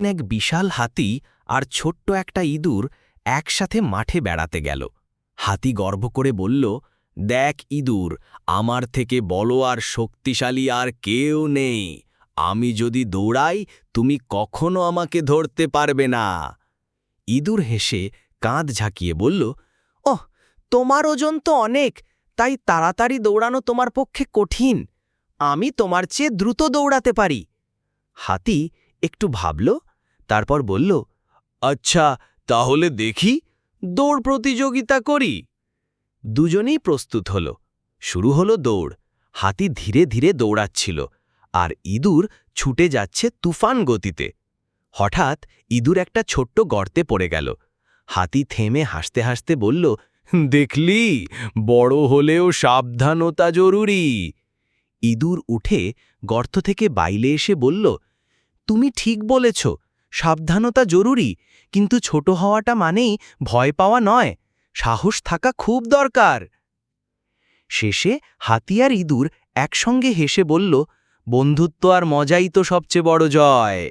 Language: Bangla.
এক বিশাল হাতি আর ছোট্ট একটা ইঁদুর একসাথে মাঠে বেড়াতে গেল। হাতি গর্ব করে বলল, দেখ ইঁদুর, আমার থেকে বড় আর শক্তিশালী আর কেউ নেই। আমি যদি দৌড়াই তুমি কখনো আমাকে ধরতে পারবে না। ইঁদুর হেসে কাঁধ ঝাঁকিয়ে বলল, ওহ, তোমার ওজন তো অনেক, তাই তাড়াতাড়ি দৌড়ানো তোমার পক্ষে কঠিন। আমি তোমার চেয়ে দ্রুত দৌড়াতে পারি। হাতি একটু ভাবল, তারপর বলল, আচ্ছা, তাহলে দেখি, দৌড় প্রতিযোগিতা করি। দুজনেই প্রস্তুত হল। শুরু হলো দৌড়। হাতি ধীরে ধীরে দৌড়াচ্ছিল, আর ইঁদুর ছুটে যাচ্ছে তুফান গতিতে। হঠাৎ ইঁদুর একটা ছোট্ট গর্তে পড়ে গেল। হাতি থেমে হাসতে হাসতে বলল, দেখলি, বড় হলেও সাবধানতা জরুরি। ইঁদুর উঠে গর্ত থেকে বাইরে এসে বলল, তুমি ঠিক বলেছ, সাবধানতা জরুরি, কিন্তু ছোট হওয়াটা মানেই ভয় পাওয়া নয়, সাহস থাকা খুব দরকার। শেষে হাতি আর ইঁদুর একসঙ্গে হেসে বলল, বন্ধুত্ব আর মজাই তো সবচেয়ে বড় জয়।